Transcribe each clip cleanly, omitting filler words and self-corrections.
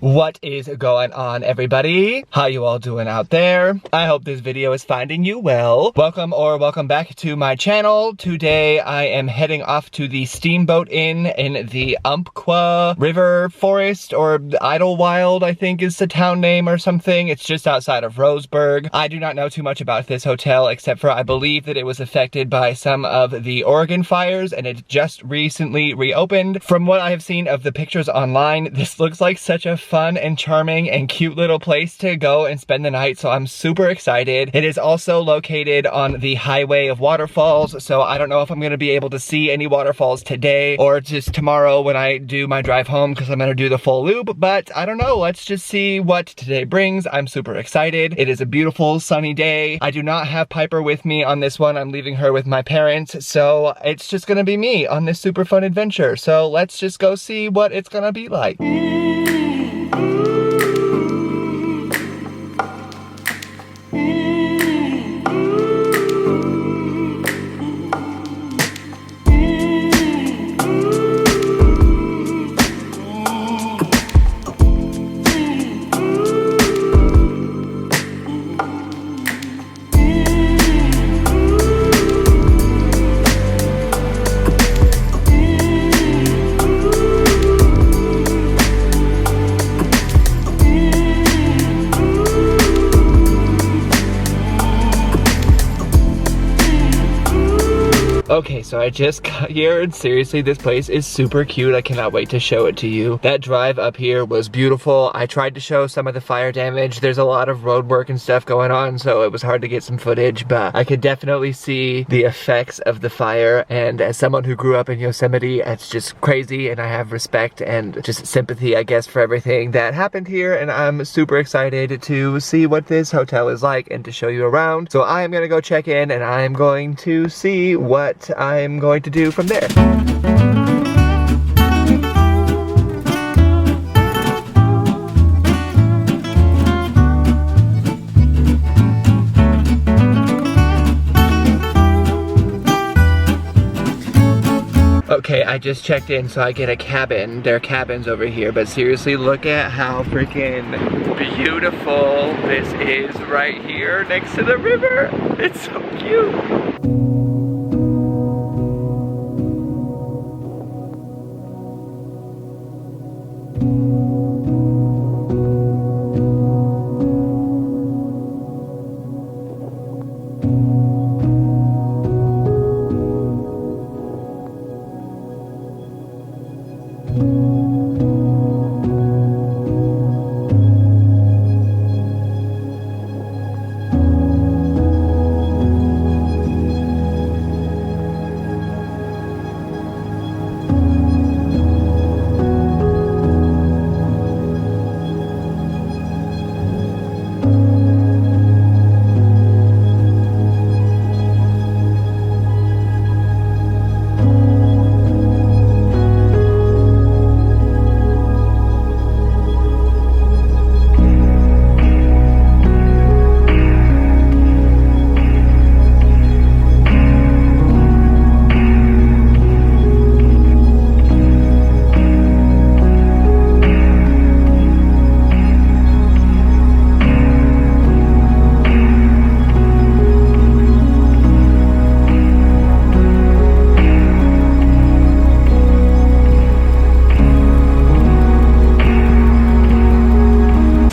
What is going on, everybody? How you all doing out there? I hope this video is finding you well. Welcome back to my channel. Today I am heading off to the Steamboat Inn in the Umpqua River Forest, or Idlewild, I think is the town name or something. It's just outside of Roseburg. I do not know too much about this hotel, except for I believe that it was affected by some of the Oregon fires and it just recently reopened. From what I have seen of the pictures online, this looks like such a fun and charming and cute little place to go and spend the night, so I'm super excited. It is also located on the Highway of Waterfalls, so I don't know if I'm going to be able to see any waterfalls today or just tomorrow when I do my drive home, because I'm going to do the full loop, but I don't know. Let's just see what today brings. I'm super excited. It is a beautiful sunny day. I do not have Piper with me on this one. I'm leaving her with my parents, so it's just going to be me on this super fun adventure. So let's just go see what it's going to be like. Okay, so I just got here and seriously, this place is super cute. I cannot wait to show it to you. That drive up here was beautiful. I tried to show some of the fire damage. There's a lot of road work and stuff going on, so it was hard to get some footage, but I could definitely see the effects of the fire. And as someone who grew up in Yosemite, it's just crazy, and I have respect and just sympathy, I guess, for everything that happened here. And I'm super excited to see what this hotel is like and to show you around. So I am gonna go check in and I'm going to see what I'm going to do from there. Okay, I just checked in, so I get a cabin. There are cabins over here, but seriously, look at how freaking beautiful this is right here next to the river. It's so cute.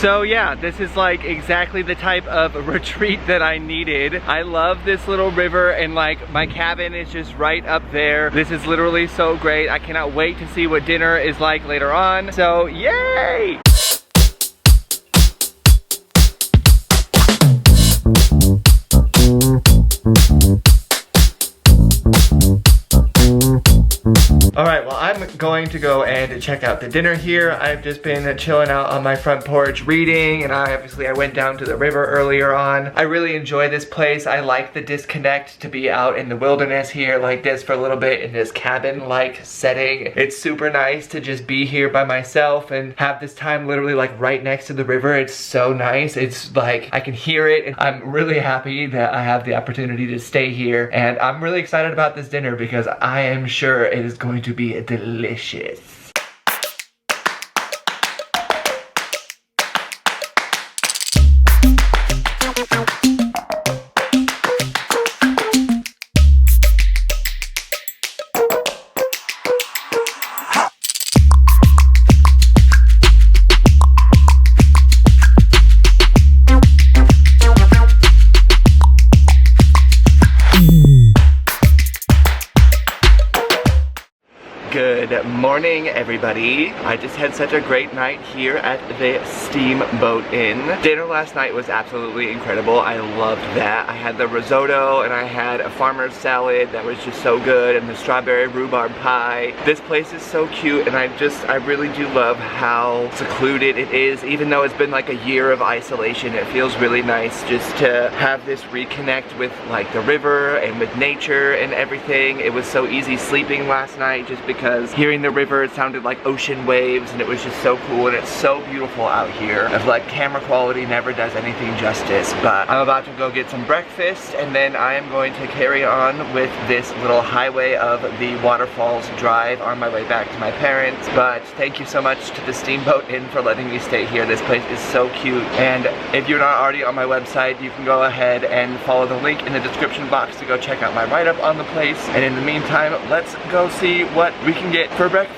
So yeah, this is like exactly the type of retreat that I needed. I love this little river, and like my cabin is just right up there. This is literally so great. I cannot wait to see what dinner is like later on. So yay! Alright, well, I'm going to go and check out the dinner here. I've just been chilling out on my front porch reading, and I went down to the river earlier on. I really enjoy this place. I like the disconnect to be out in the wilderness here like this for a little bit in this cabin-like setting. It's super nice to just be here by myself and have this time literally like right next to the river. It's so nice. It's like I can hear it, and I'm really happy that I have the opportunity to stay here. And I'm really excited about this dinner because I am sure it is going to be delicious. morning, everybody. I just had such a great night here at the Steamboat Inn. Dinner last night was absolutely incredible. I loved that. I had the risotto and I had a farmer's salad that was just so good, and the strawberry rhubarb pie. This place is so cute, and I really do love how secluded it is. Even though it's been like a year of isolation, it feels really nice just to have this reconnect with like the river and with nature and everything. It was so easy sleeping last night just because hearing the river, it sounded like ocean waves, and it was just so cool, and it's so beautiful out here. I feel like camera quality never does anything justice, but I'm about to go get some breakfast, and then I am going to carry on with this little Highway of the Waterfalls drive on my way back to my parents. But thank you so much to the Steamboat Inn for letting me stay here. This place is so cute, and if you're not already on my website, you can go ahead and follow the link in the description box to go check out my write-up on the place. And in the meantime, let's go see what we can get for breakfast.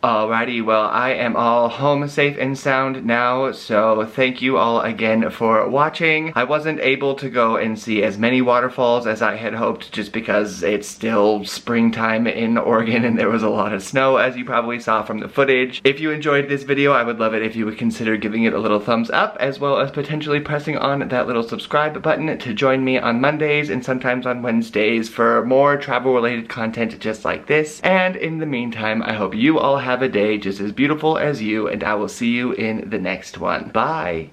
Alrighty, well, I am all home safe and sound now, so thank you all again for watching. I wasn't able to go and see as many waterfalls as I had hoped just because it's still springtime in Oregon and there was a lot of snow, as you probably saw from the footage. If you enjoyed this video, I would love it if you would consider giving it a little thumbs up, as well as potentially pressing on that little subscribe button to join me on Mondays and sometimes on Wednesdays for more travel-related content just like this. And in the meantime, I hope you all have a day just as beautiful as you, and I will see you in the next one. Bye!